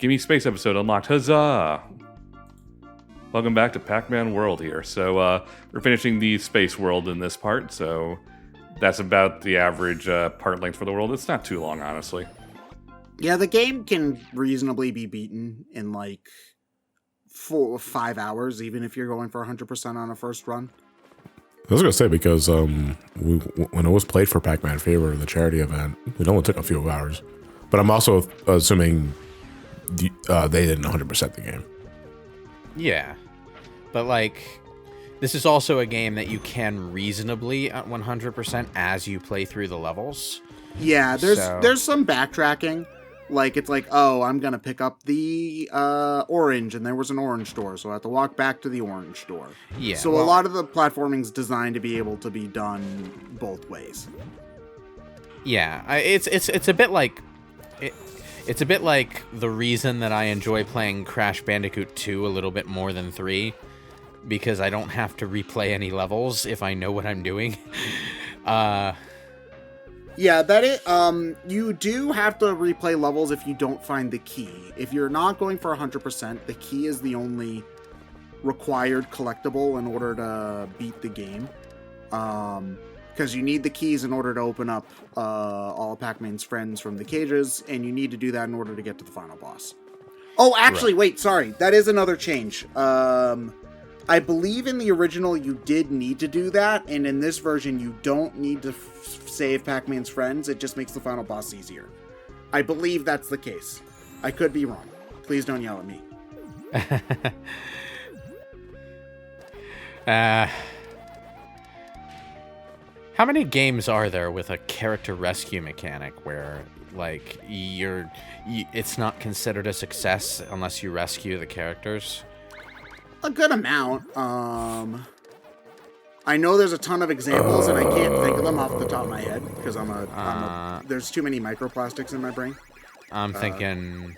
Give me space episode unlocked. Huzzah! Welcome back to Pac-Man World here. So we're finishing the space world in this part, so that's about the average part length for the world. It's not too long, honestly. Yeah, the game can reasonably be beaten in like 4 or 5 hours, even if you're going for 100% on a first run. I was going to say, because when it was played for Pac-Man Fever, the charity event, it only took a few hours. But I'm also assuming they didn't 100% the game. Yeah. But, like, this is also a game that you can reasonably at 100% as you play through the levels. Yeah, there's some backtracking. Like, it's like, oh, I'm going to pick up the orange, and there was an orange door, so I have to walk back to the orange door. Yeah. So a lot of the platforming's designed to be able to be done both ways. Yeah, it's a bit like... It's a bit like the reason that I enjoy playing Crash Bandicoot 2 a little bit more than 3, because I don't have to replay any levels if I know what I'm doing. Yeah, you do have to replay levels if you don't find the key. If you're not going for 100%, the key is the only required collectible in order to beat the game. Because you need the keys in order to open up all Pac-Man's friends from the cages, and you need to do that in order to get to the final boss. Oh, actually, Wait, sorry. That is another change. I believe in the original you did need to do that, and in this version you don't need to save Pac-Man's friends. It just makes the final boss easier. I believe that's the case. I could be wrong. Please don't yell at me. How many games are there with a character rescue mechanic where, like, it's not considered a success unless you rescue the characters? A good amount. I know there's a ton of examples, and I can't think of them off the top of my head because there's too many microplastics in my brain. I'm thinking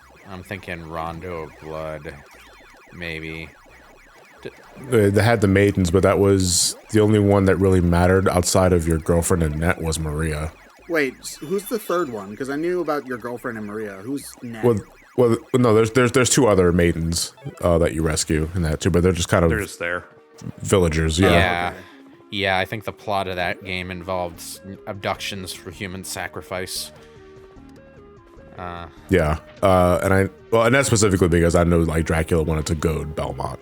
Rondo of Blood, maybe. They had the maidens, but that was the only one that really mattered outside of your girlfriend Annette was Maria. Wait, who's the third one? Because I knew about your girlfriend and Maria. Who's Annette? Well, no, there's two other maidens that you rescue in that too, but they're just kind of They're just there. Villagers. Yeah. Yeah, I think the plot of that game involved abductions for human sacrifice. And that's specifically because I know like Dracula wanted to goad Belmont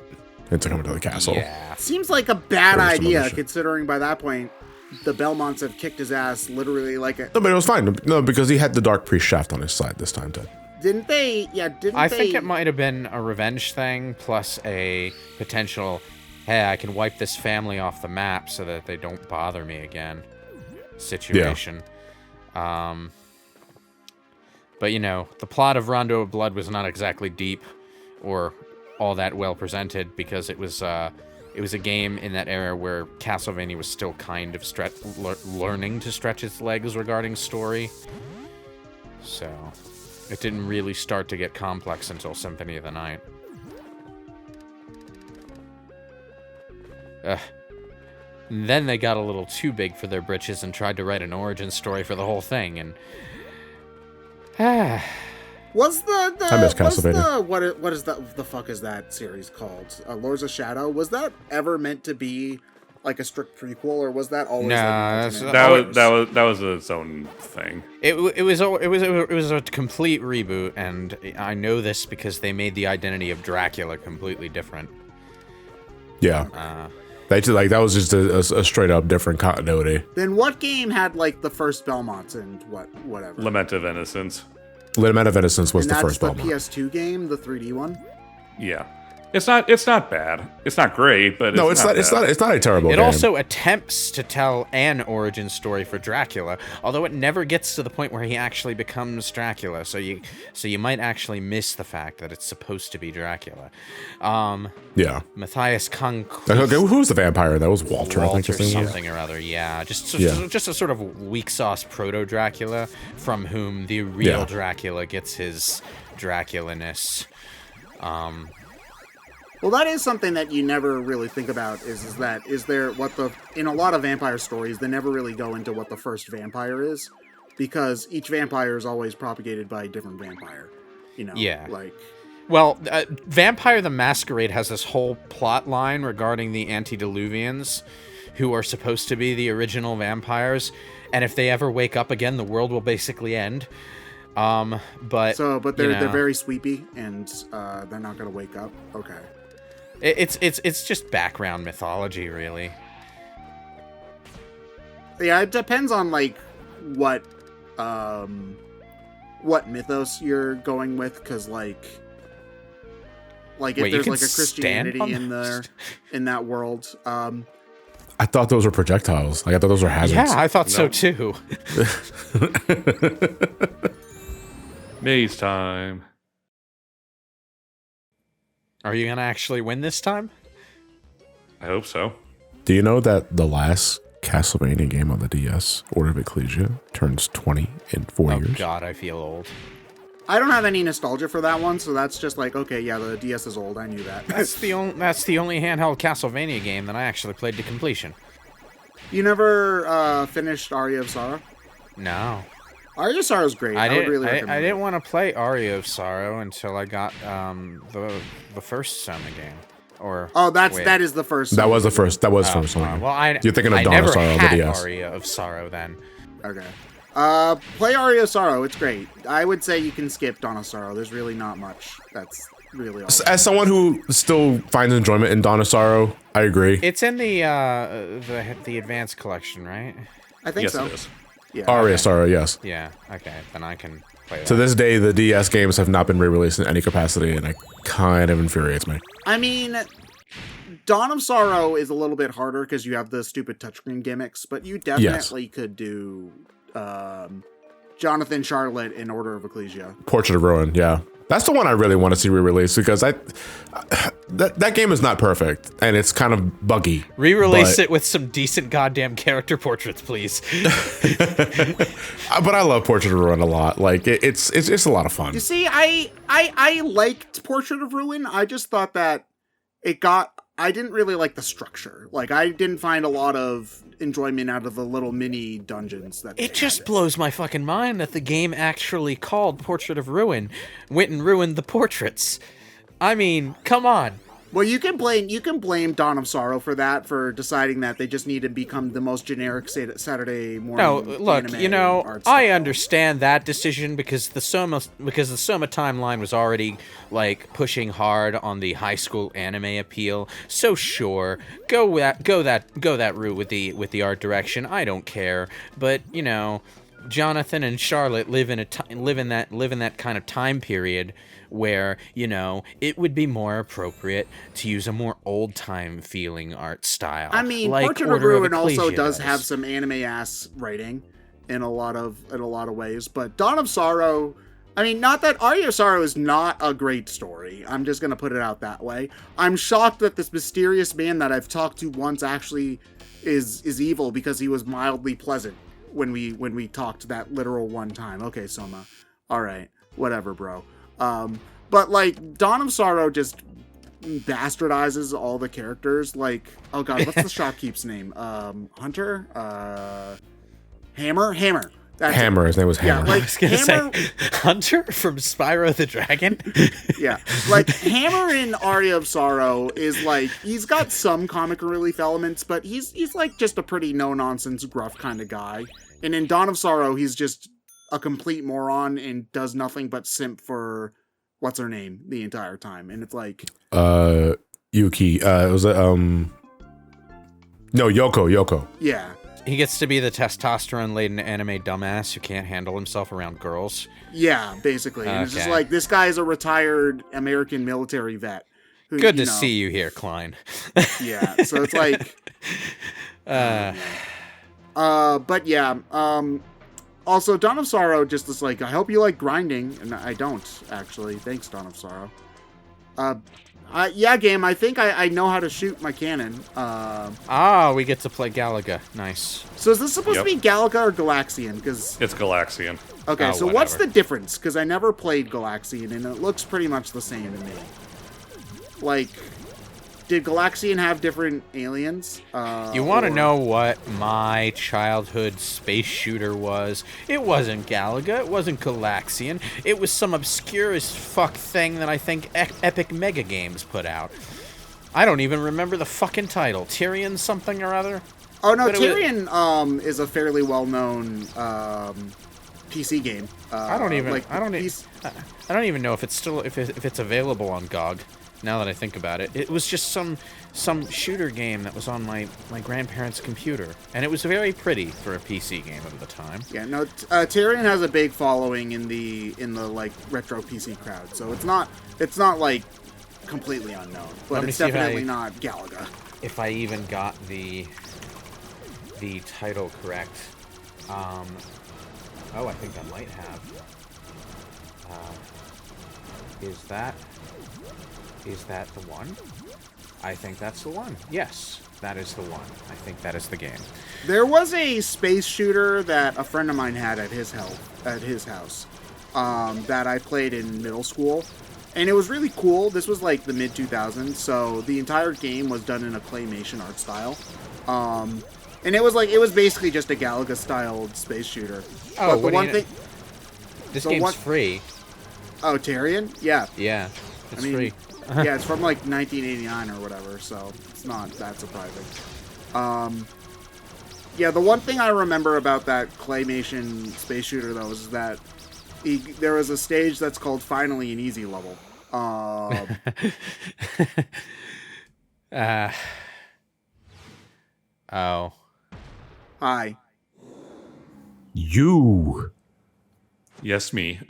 into coming to the castle. Yeah. Seems like a bad idea, considering by that point the Belmonts have kicked his ass literally like a... No, but it was fine. No, because he had the Dark Priest shaft on his side this time, too. Didn't they? Yeah, didn't I they? think it might have been a revenge thing, plus a potential, hey, I can wipe this family off the map so that they don't bother me again situation. Yeah. But, you know, the plot of Rondo of Blood was not exactly deep or all that well presented because it was a game in that era where Castlevania was still kind of learning to stretch its legs regarding story. So... it didn't really start to get complex until Symphony of the Night. And then they got a little too big for their britches and tried to write an origin story for the whole thing, and... Was I miss Castlevania. what is that? The fuck is that series called? Lords of Shadow. Was that ever meant to be like a strict prequel, or was that always? That was its own thing. It was a complete reboot, and I know this because they made the identity of Dracula completely different. Yeah, that was just a straight up different continuity. Then what game had like the first Belmonts and whatever? Lament of Innocence. Lament of Innocence was the first Belmont. That's the PS2 game, the 3D one. Yeah. It's not bad. It's not great, but it's not a terrible game. It also attempts to tell an origin story for Dracula, although it never gets to the point where he actually becomes Dracula. So you might actually miss the fact that it's supposed to be Dracula. Yeah. Matthias Kong. Okay, who was the vampire? That was Walter, I think. Something or other. Yeah, just a sort of weak sauce proto Dracula from whom the real Dracula gets his Draculaness. Well, that is something that you never really think about. In a lot of vampire stories, they never really go into what the first vampire is, because each vampire is always propagated by a different vampire. You know, Yeah. like Well, Vampire the Masquerade has this whole plot line regarding the antediluvians, who are supposed to be the original vampires, and if they ever wake up again, the world will basically end. But they're very sweepy, and they're not gonna wake up. Okay. It's just background mythology, really. Yeah, it depends on like what mythos you're going with, because like if Wait, there's like a Christianity in that world. I thought those were projectiles. Like, I thought those were hazards. Yeah, I thought so too. Maze time. Are you gonna actually win this time? I hope so. Do you know that the last Castlevania game on the DS, Order of Ecclesia, turns 20 in 4 Oh years? God, I feel old. I don't have any nostalgia for that one, so that's just like, okay, yeah, the DS is old. I knew that. That's the only handheld Castlevania game that I actually played to completion. You never finished Aria of Sorrow? No. Aria of Sorrow is great. I would really recommend I it. didn't want to play Aria of Sorrow until I got the first Soma game. That is the first. That was the first. That was first one. You're thinking of Dawn of Sorrow on the DS. Aria of Sorrow then. Okay. Play Aria of Sorrow. It's great. I would say you can skip Dawn of Sorrow. There's really not much. That's really all. As someone who still finds enjoyment in Dawn of Sorrow, I agree. It's in the advanced collection, right? I think so. Yes, it is. Yeah. Aria of Sorrow, yes. Yeah. Okay. Then I can play that. To this day, the DS games have not been re-released in any capacity, and it kind of infuriates me. I mean, Dawn of Sorrow is a little bit harder because you have the stupid touchscreen gimmicks, but you definitely could do Jonathan Charlotte in Order of Ecclesia. Portrait of Ruin, yeah. That's the one I really want to see re-released, because that game is not perfect, and it's kind of buggy. Re-release it with some decent goddamn character portraits, please. But I love Portrait of Ruin a lot. Like, it's just a lot of fun. You see, I liked Portrait of Ruin. I just thought that I didn't really like the structure. Like, I didn't find a lot of enjoyment out of the little mini dungeons that It just blows my fucking mind that the game actually called Portrait of Ruin went and ruined the portraits. I mean, come on. Well, you can blame Dawn of Sorrow for that, for deciding that they just need to become the most generic Saturday morning. No, look, anime art I style. understand that decision because the Soma timeline was already like pushing hard on the high school anime appeal. So sure, go that route with the art direction. I don't care, but Jonathan and Charlotte live in that kind of time period where, it would be more appropriate to use a more old-time feeling art style. I mean, like Portrait of Order Ruin also Ecclesia does have some anime-ass writing in a lot of ways, but Dawn of Sorrow, I mean, not that Aria of Sorrow is not a great story. I'm just gonna put it out that way. I'm shocked that this mysterious man that I've talked to once actually is evil, because he was mildly pleasant when we talked that literal one time. Okay, Soma. All right, whatever, bro. But like Dawn of Sorrow just bastardizes all the characters. Like, oh god, what's the shopkeep's name? Hunter? Hammer? That's Hammer, his name was Yeah, Hammer. like I was gonna Hammer, say Hunter from Spyro the Dragon. yeah, like Hammer in Aria of Sorrow is like, he's got some comic relief elements, but he's like just a pretty no nonsense, gruff kind of guy. And in Dawn of Sorrow, he's just a complete moron and does nothing but simp for what's her name the entire time. And it's like, Yuki. Was it no, Yoko. yeah. He gets to be the testosterone-laden anime dumbass who can't handle himself around girls. Yeah, basically. And it's just Okay. like, this guy is a retired American military vet. Who, Good to see you here, Klein. Yeah, so it's like, but yeah, also Dawn of Sorrow just is like, I hope you like grinding, and I don't, actually. Thanks, Dawn of Sorrow. Yeah, game, I think I know how to shoot my cannon. We get to play Galaga. Nice. So is this supposed to be Galaga or Galaxian? Because It's Galaxian. okay, Oh, so what's whatever. the difference? Because I never played Galaxian, and it looks pretty much the same to me. Like, did Galaxian have different aliens? You want to know what my childhood space shooter was? It wasn't Galaga. It wasn't Galaxian. It was some obscure as fuck thing that I think Epic Mega Games put out. I don't even remember the fucking title. Tyrion something or other? Oh, no, But it was- Tyrion is a fairly well-known PC game. I don't even know if it's still if it's available on GOG. Now that I think about it, it was just some shooter game that was on my grandparents' computer, and it was very pretty for a PC game of the time. Yeah, no, Tyrion has a big following in the like retro PC crowd, so it's not like completely unknown, but Let me it's see if definitely not Galaga. If I even got the title correct. Oh, I think I might have. Is that the one? I think that's the one. Yes, that is the one. I think that is the game. There was a space shooter that a friend of mine had at his house that I played in middle school, and it was really cool. This was like the mid-2000s, so the entire game was done in a claymation art style. And it was basically just a Galaga-styled space shooter. Oh, but the one thing. This game's free. Oh, Tyrion? Yeah. Yeah, it's free. Yeah, it's from like 1989 or whatever, so it's not that surprising. Yeah, the one thing I remember about that claymation space shooter though is that there was a stage that's called Finally an Easy Level. Oh. Hi. You. Yes, me.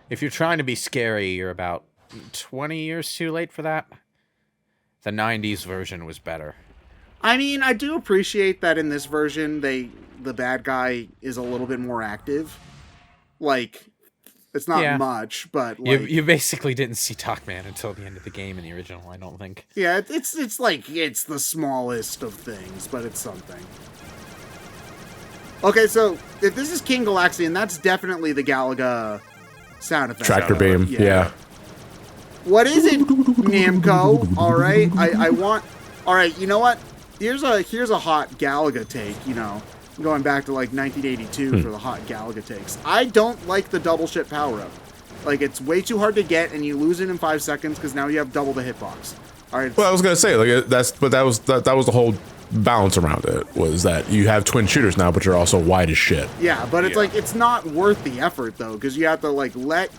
If you're trying to be scary, you're about 20 years too late for that. The 90s version was better. I mean, I do appreciate that in this version, the bad guy is a little bit more active. Like, it's not much, but like, you basically didn't see Talkman until the end of the game in the original, I don't think. yeah, it's like it's the smallest of things, but it's something. Okay, so if this is King Galaxian, that's definitely the Galaga sound effect. Tractor beam. Yeah. What is it, Namco? All right, I want. All right, you know what? Here's a hot Galaga take. You know, going back to like 1982 for the hot Galaga takes. I don't like the double ship power up. Like, it's way too hard to get, and you lose it in 5 seconds because now you have double the hitbox. All right. Well, I was gonna say like that was the whole balance around it, was that you have twin shooters now, but you're also wide as shit. Yeah, but it's like it's not worth the effort though, because you have to like let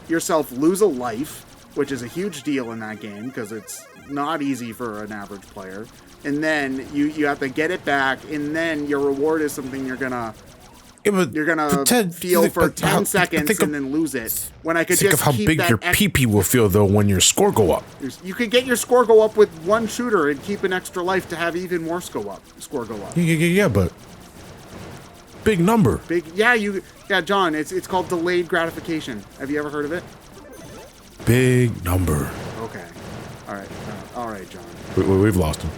yourself lose a life, which is a huge deal in that game because it's not easy for an average player. And then you have to get it back, and then your reward is something you're gonna feel for 10 seconds and then lose it. When I could think just of how keep big that your pee-pee will feel though when your score go up. You could get your score go up with one shooter and keep an extra life to have even more score go up. Yeah, but big number. John, it's called delayed gratification. Have you ever heard of it? Big number. Okay. All right, John. We've lost him.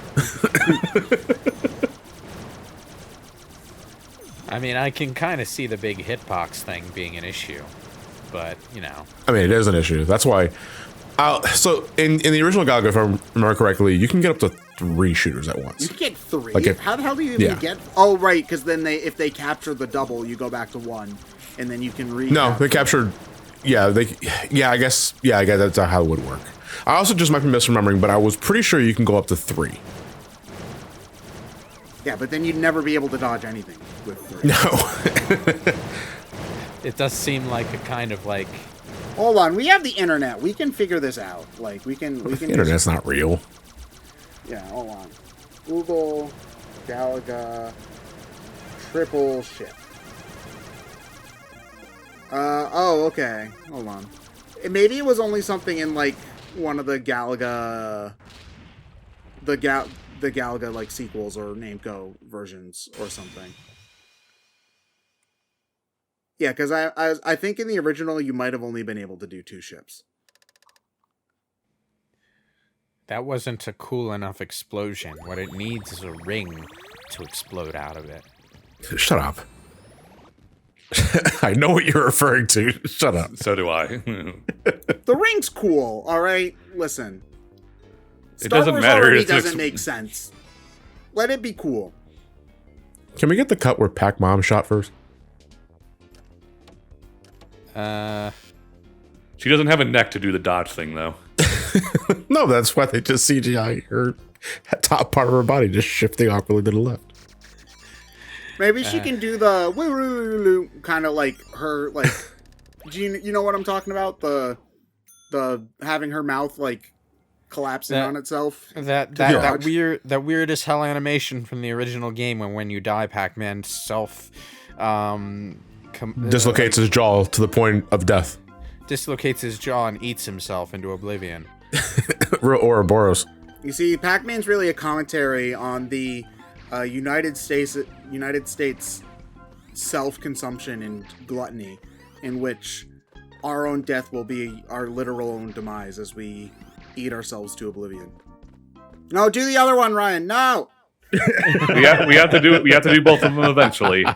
I mean, I can kind of see the big hitbox thing being an issue, but, you know. I mean, it is an issue. That's why. So in the original Galaga, if I remember correctly, you can get up to 3 shooters at once. You can get 3. Like How the hell do you even get? Oh, right, because then if they capture the double, you go back to 1, and then you can No, they captured. I guess that's how it would work. I also just might be misremembering, but I was pretty sure you can go up to 3. Yeah, but then you'd never be able to dodge anything with 3. No. It does seem like a kind of like. Hold on, we have the internet. We can figure this out. Like we can. The internet's not real. Yeah, hold on. Google Galaga triple ship. Oh, okay. Hold on. Maybe it was only something in like one of the Galaga, the Galaga like sequels or Namco versions or something. Yeah, because I think in the original you might have only been able to do 2 ships. That wasn't a cool enough explosion. What it needs is a ring to explode out of it. Shut up. I know what you're referring to. Shut up. So do I. The ring's cool, all right? Listen. Star doesn't Wars matter. already It's doesn't make sense. Let it be cool. Can we get the cut where Pac Mom shot first? She doesn't have a neck to do the dodge thing, though. No, that's why they just CGI her top part of her body just shifting awkwardly to the left. Maybe she can do the woo kind of like her, like, do you know what I'm talking about? The having her mouth like collapsing on itself. That weird as hell animation from the original game when you die, Pac-Man dislocates his jaw to the point of death. Dislocates his jaw and eats himself into oblivion. Real Ouroboros. You see, Pac-Man's really a commentary on the United States self-consumption and gluttony, in which our own death will be our literal own demise as we eat ourselves to oblivion. No, do the other one, Ryan. No. We have to do both of them eventually.